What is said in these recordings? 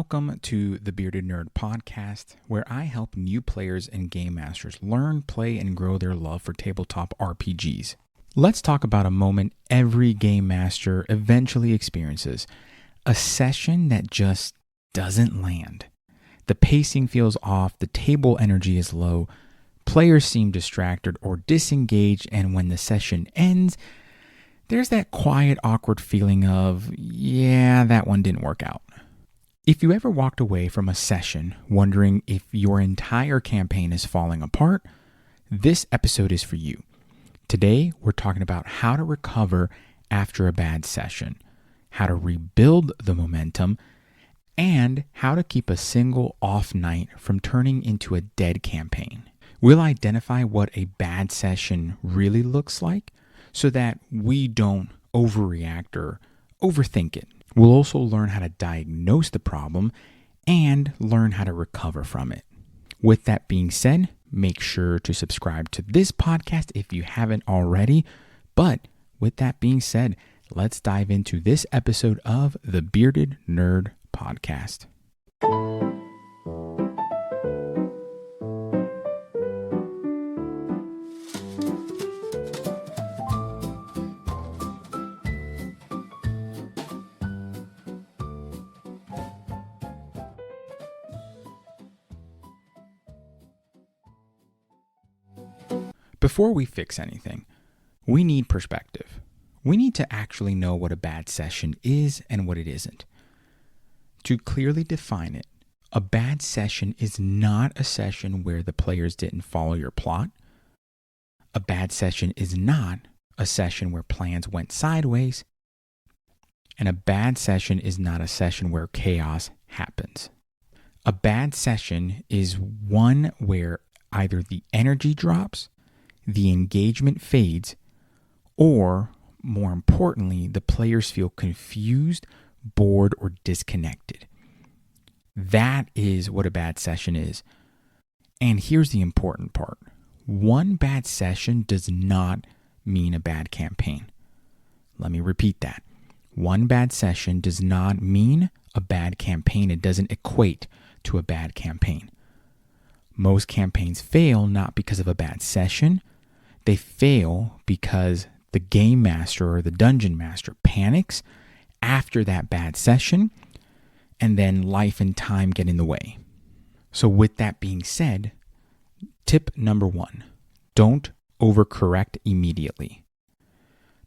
Welcome to the Bearded Nerd Podcast, where I help new players and game masters learn, play, and grow their love for tabletop RPGs. Let's talk about a moment every game master eventually experiences, a session that just doesn't land. The pacing feels off, the table energy is low, players seem distracted or disengaged, and when the session ends, there's that quiet, awkward feeling of, yeah, that one didn't work out. If you ever walked away from a session wondering if your entire campaign is falling apart, this episode is for you. Today, we're talking about how to recover after a bad session, how to rebuild the momentum, and how to keep a single off night from turning into a dead campaign. We'll identify what a bad session really looks like so that we don't overreact or overthink it. We'll also learn how to diagnose the problem and learn how to recover from it. With that being said, make sure to subscribe to this podcast if you haven't already. But with that being said, let's dive into this episode of the Bearded Nerd Podcast. Before we fix anything, we need perspective. We need to actually know what a bad session is and what it isn't. To clearly define it, a bad session is not a session where the players didn't follow your plot. A bad session is not a session where plans went sideways. And a bad session is not a session where chaos happens. A bad session is one where either the energy drops, the engagement fades, or, more importantly, the players feel confused, bored, or disconnected. That is what a bad session is. And here's the important part. One bad session does not mean a bad campaign. Let me repeat that. One bad session does not mean a bad campaign. It doesn't equate to a bad campaign. Most campaigns fail not because of a bad session. They fail because the game master or the dungeon master panics after that bad session, and then life and time get in the way. So with that being said, tip number 1, don't overcorrect immediately.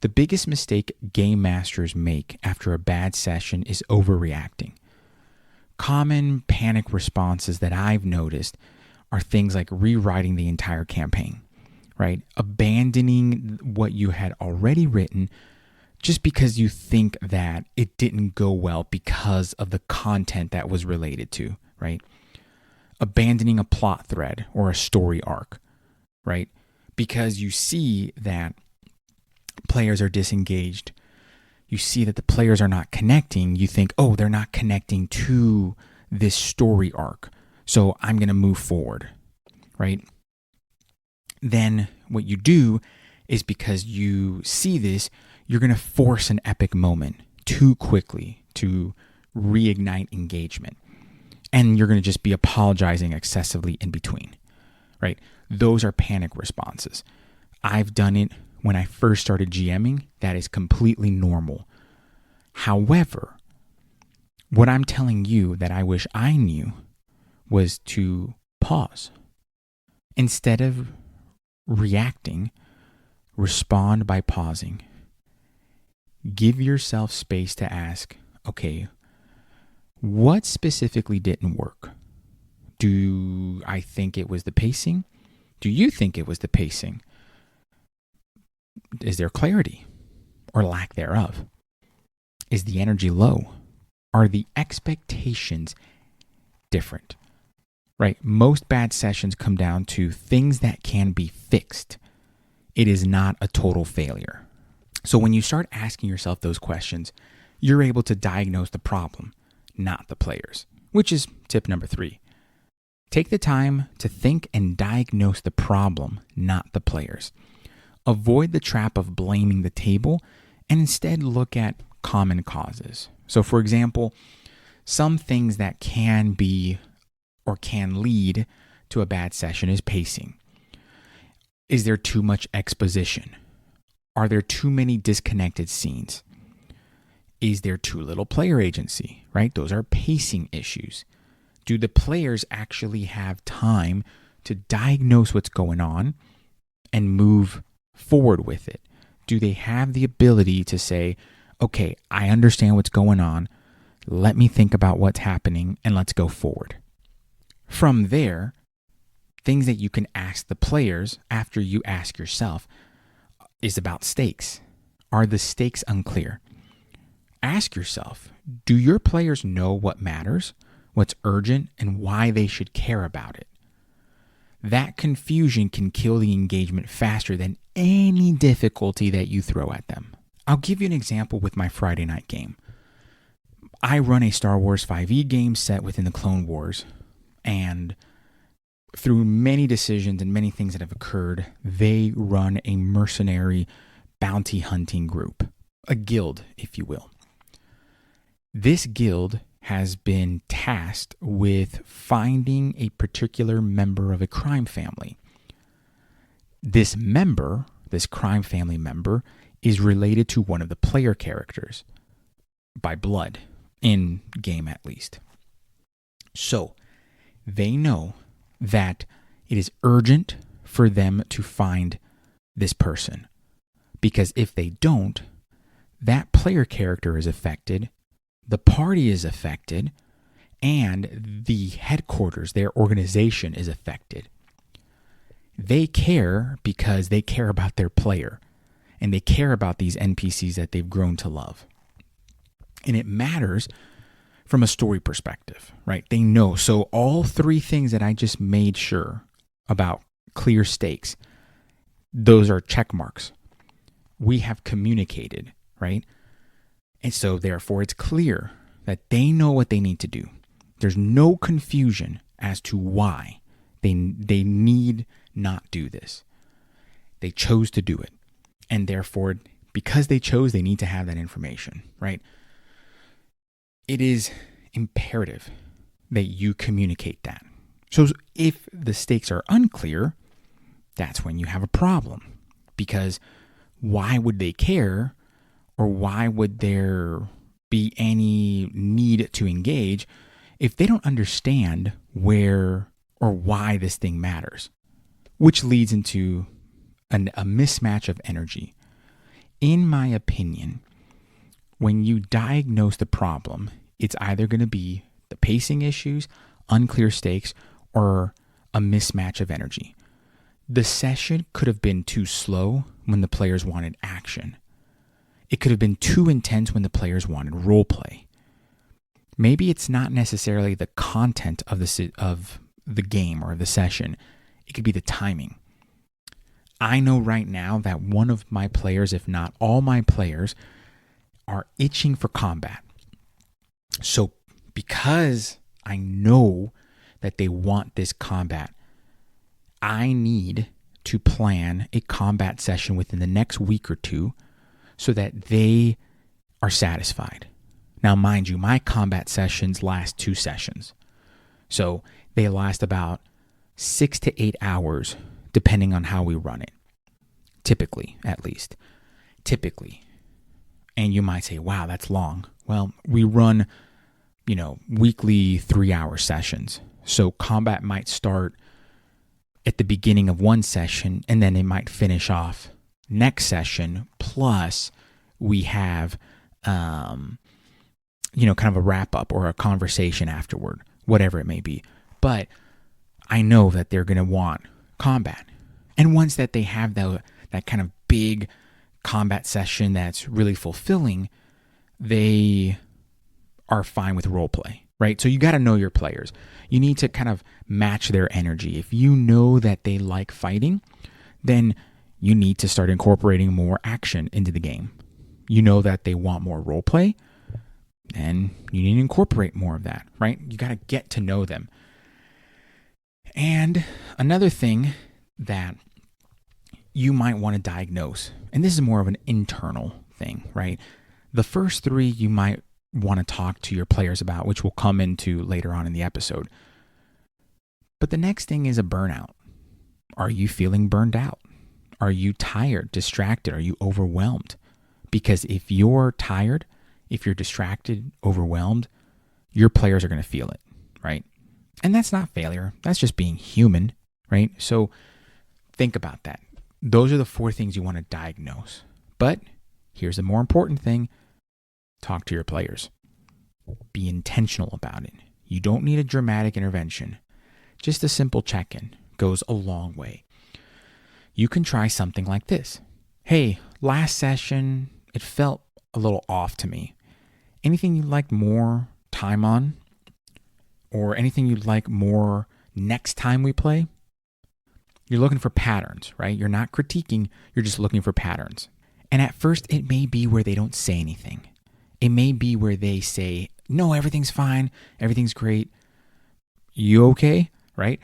The biggest mistake game masters make after a bad session is overreacting. Common panic responses that I've noticed are things like rewriting the entire campaign. Right? Abandoning what you had already written just because you think that it didn't go well because of the content that was related to, right? Abandoning a plot thread or a story arc, right? Because you see that players are disengaged. You see that the players are not connecting. You think, oh, they're not connecting to this story arc, so I'm going to move forward, right? Then what you do is, because you see this, you're going to force an epic moment too quickly to reignite engagement. And you're going to just be apologizing excessively in between, right? Those are panic responses. I've done it when I first started GMing. That is completely normal. However, what I'm telling you that I wish I knew was to pause. Instead of reacting, respond by pausing. Give yourself space to ask, okay, what specifically didn't work? Do I think it was the pacing? Do you think it was the pacing? Is there clarity or lack thereof? Is the energy low? Are the expectations different? Right? Most bad sessions come down to things that can be fixed. It is not a total failure. So when you start asking yourself those questions, you're able to diagnose the problem, not the players, which is tip number 3. Take the time to think and diagnose the problem, not the players. Avoid the trap of blaming the table and instead look at common causes. So for example, Some things that can be or can lead to a bad session is pacing. Is there too much exposition? Are there too many disconnected scenes? Is there too little player agency, right? Those are pacing issues. Do the players actually have time to diagnose what's going on and move forward with it? Do they have the ability to say, okay, I understand what's going on. Let me think about what's happening and let's go forward. From there, things that you can ask the players after you ask yourself is about stakes. Are the stakes unclear? Ask yourself, do your players know what matters, what's urgent, and why they should care about it? That confusion can kill the engagement faster than any difficulty that you throw at them. I'll give you an example with my Friday night game. I run a Star Wars 5e game set within the Clone Wars, and through many decisions and many things that have occurred, they run a mercenary bounty hunting group, a guild, if you will. This guild has been tasked with finding a particular member of a crime family. This crime family member, is related to one of the player characters by blood, in game at least. So they know that it is urgent for them to find this person, because if they don't, that player character is affected, the party is affected, and the headquarters, their organization, is affected. They care because they care about their player, and they care about these NPCs that they've grown to love. And it matters from a story perspective, right? They know. So all three things that I just made sure about clear stakes, those are check marks. We have communicated, right? And so therefore it's clear that they know what they need to do. There's no confusion as to why they need not do this. They chose to do it. And therefore, because they chose, they need to have that information, right? It is imperative that you communicate that. So if the stakes are unclear, that's when you have a problem. Because why would they care, or why would there be any need to engage if they don't understand where or why this thing matters? Which leads into a mismatch of energy. In my opinion, when you diagnose the problem, it's either going to be the pacing issues, unclear stakes, or a mismatch of energy. The session could have been too slow when the players wanted action. It could have been too intense when the players wanted role play. Maybe it's not necessarily the content of the game or the session. It could be the timing. I know right now that one of my players, if not all my players, are itching for combat. So because I know that they want this combat, I need to plan a combat session within the next week or two so that they are satisfied. Now, mind you, my combat sessions last 2 sessions. So they last about 6 to 8 hours, depending on how we run it. Typically, at least. Typically. And you might say, wow, that's long. Well, we run, weekly 3-hour sessions. So combat might start at the beginning of one session, and then it might finish off next session. Plus, we have, kind of a wrap up or a conversation afterward, whatever it may be. But I know that they're going to want combat. And once that they have that kind of big combat session that's really fulfilling, they are fine with role play, right? So you got to know your players. You need to kind of match their energy. If you know that they like fighting, then you need to start incorporating more action into the game. You know that they want more role play, and you need to incorporate more of that, right? You got to get to know them. And another thing that you might want to diagnose, and this is more of an internal thing, right? The first 3 you might want to talk to your players about, which we'll come into later on in the episode. But the next thing is a burnout. Are you feeling burned out? Are you tired, distracted? Are you overwhelmed? Because if you're tired, if you're distracted, overwhelmed, your players are going to feel it, right? And that's not failure. That's just being human, right? So think about that. Those are the 4 things you want to diagnose. But here's the more important thing. Talk to your players. Be intentional about it. You don't need a dramatic intervention. Just a simple check-in goes a long way. You can try something like this. Hey, last session, it felt a little off to me. Anything you'd like more time on? Or anything you'd like more next time we play? You're looking for patterns, right? You're not critiquing, you're just looking for patterns. And at first, it may be where they don't say anything. It may be where they say, no, everything's fine, everything's great. You okay, right?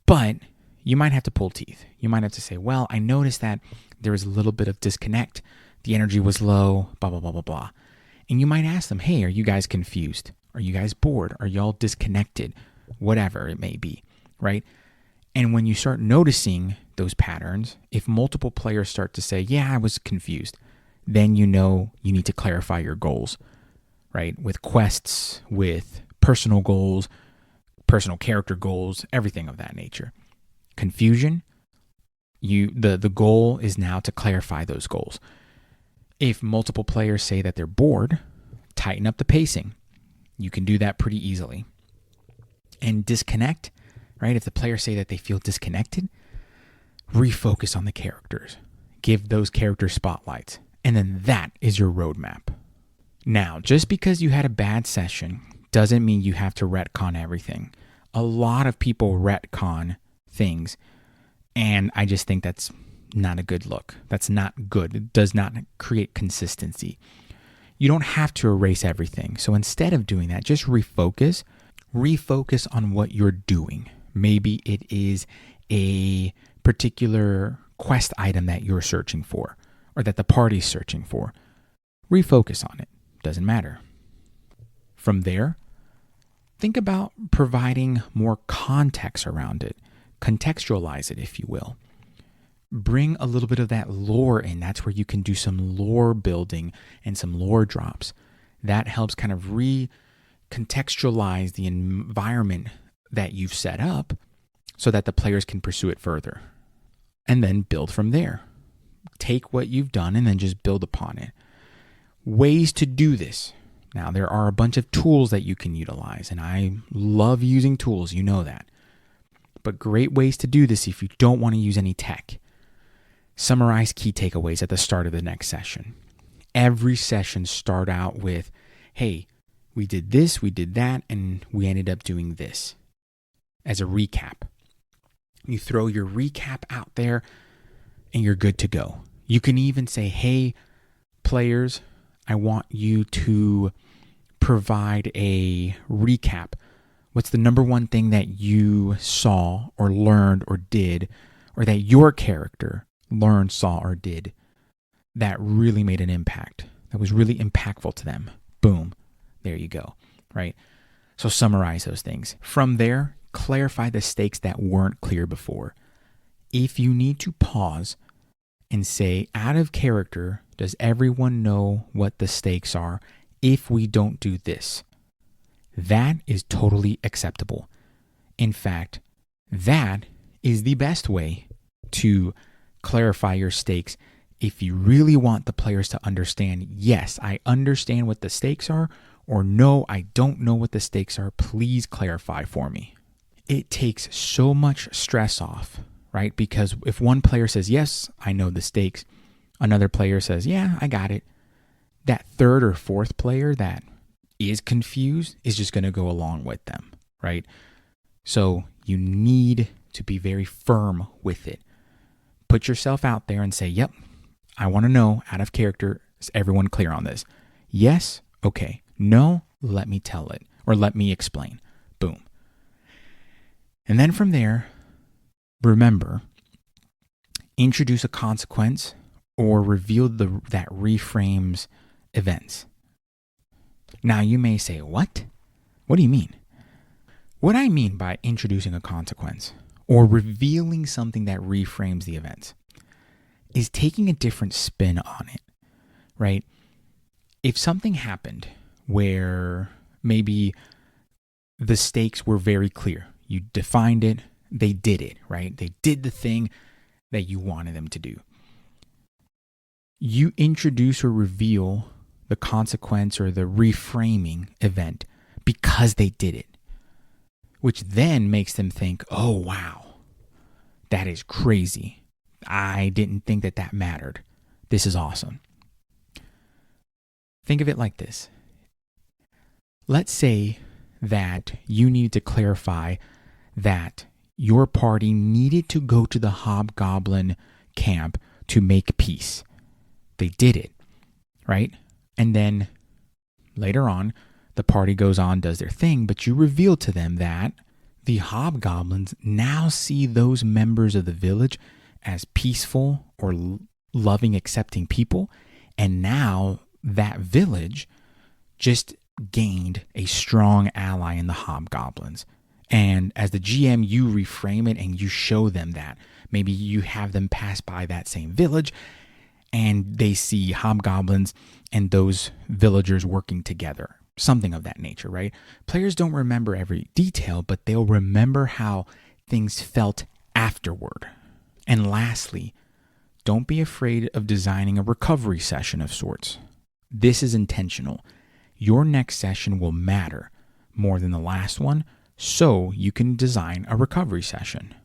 But you might have to pull teeth. You might have to say, well, I noticed that there was a little bit of disconnect. The energy was low, blah, blah, blah, blah, blah. And you might ask them, hey, are you guys confused? Are you guys bored? Are y'all disconnected? Whatever it may be, right? And when you start noticing those patterns, if multiple players start to say, yeah, I was confused, then you know you need to clarify your goals, right? With quests, with personal goals, personal character goals, everything of that nature. Confusion, the goal is now to clarify those goals. If multiple players say that they're bored, tighten up the pacing. You can do that pretty easily. And disconnect, right? If the players say that they feel disconnected, refocus on the characters. Give those characters spotlights. And then that is your roadmap. Now, just because you had a bad session doesn't mean you have to retcon everything. A lot of people retcon things, and I just think that's not a good look. That's not good. It does not create consistency. You don't have to erase everything. So instead of doing that, just refocus. Refocus on what you're doing. Maybe it is a particular quest item that you're searching for or that the party's searching for. Refocus on it. Doesn't matter. From there, think about providing more context around it. Contextualize it, if you will. Bring a little bit of that lore in. That's where you can do some lore building and some lore drops. That helps kind of recontextualize the environment that you've set up so that the players can pursue it further. And then build from there. Take what you've done and then just build upon it. Ways to do this. Now, there are a bunch of tools that you can utilize, and I love using tools, you know that. But great ways to do this if you don't want to use any tech. Summarize key takeaways at the start of the next session. Every session start out with, hey, we did this, we did that, and we ended up doing this as a recap. You throw your recap out there and you're good to go. You can even say, hey, players, I want you to provide a recap. What's the number one thing that you saw or learned or did, or that your character learned, saw, or did that really made an impact, that was really impactful to them? Boom. There you go, right? So summarize those things. From there, clarify the stakes that weren't clear before. If you need to pause and say, out of character, does everyone know what the stakes are if we don't do this? That is totally acceptable. In fact, that is the best way to clarify your stakes if you really want the players to understand, yes, I understand what the stakes are, or no, I don't know what the stakes are. Please clarify for me. It takes so much stress off, right? Because if one player says, yes, I know the stakes, another player says, yeah, I got it. That third or fourth player that is confused is just going to go along with them, right? So you need to be very firm with it. Put yourself out there and say, yep, I want to know, out of character, is everyone clear on this? Yes? Okay. No? Let me tell it, or let me explain. Boom. And then from there, remember, introduce a consequence or reveal that reframes events. Now you may say, what? What do you mean? What I mean by introducing a consequence or revealing something that reframes the events is taking a different spin on it, right? If something happened where maybe the stakes were very clear, you defined it, they did it, right? They did the thing that you wanted them to do. You introduce or reveal the consequence or the reframing event because they did it, which then makes them think, oh, wow, that is crazy. I didn't think that mattered. This is awesome. Think of it like this. Let's say that you needed to clarify that your party needed to go to the hobgoblin camp to make peace. They did it, right? And then later on, the party goes on, does their thing, but you reveal to them that the hobgoblins now see those members of the village as peaceful or loving, accepting people. And now that village just gained a strong ally in the hobgoblins. And as the GM, you reframe it and you show them that. Maybe you have them pass by that same village and they see hobgoblins and those villagers working together. Something of that nature, right? Players don't remember every detail, but they'll remember how things felt afterward. And lastly, don't be afraid of designing a recovery session of sorts. This is intentional. Your next session will matter more than the last one, so you can design a recovery session.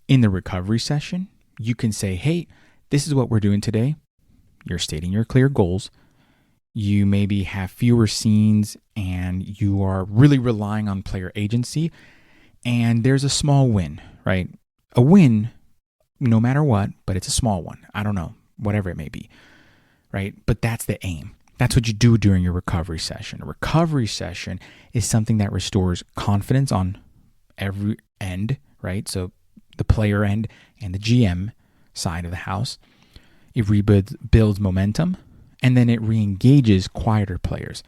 In the recovery session, you can say, hey, this is what we're doing today. You're stating your clear goals. You maybe have fewer scenes and you are really relying on player agency. And there's a small win, right? A win, no matter what, but it's a small one. I don't know, whatever it may be, right? But that's the aim. That's what you do during your recovery session. A recovery session is something that restores confidence on every end, right? So the player end and the GM side of the house. It builds momentum, and then it re-engages quieter players.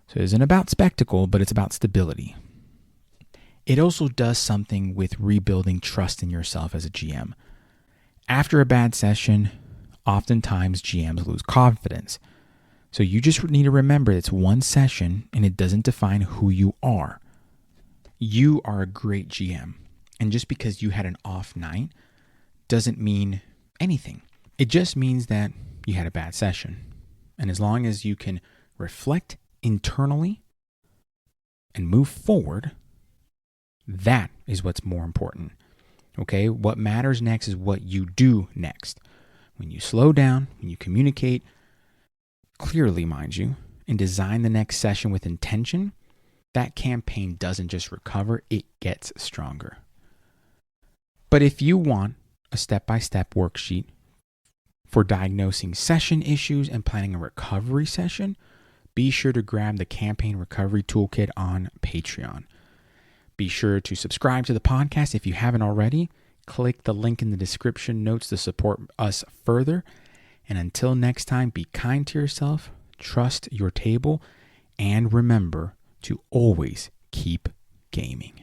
So it isn't about spectacle, but it's about stability. It also does something with rebuilding trust in yourself as a GM. After a bad session, oftentimes GMs lose confidence. So you just need to remember it's one session and it doesn't define who you are. You are a great GM. And just because you had an off night doesn't mean anything. It just means that you had a bad session. And as long as you can reflect internally and move forward, that is what's more important. Okay? What matters next is what you do next. When you slow down, when you communicate clearly, mind you, and design the next session with intention, that campaign doesn't just recover, it gets stronger. But if you want a step-by-step worksheet for diagnosing session issues and planning a recovery session, be sure to grab the Campaign Recovery Toolkit on Patreon. Be sure to subscribe to the podcast if you haven't already. Click the link in the description notes to support us further. And until next time, be kind to yourself, trust your table, and remember to always keep gaming.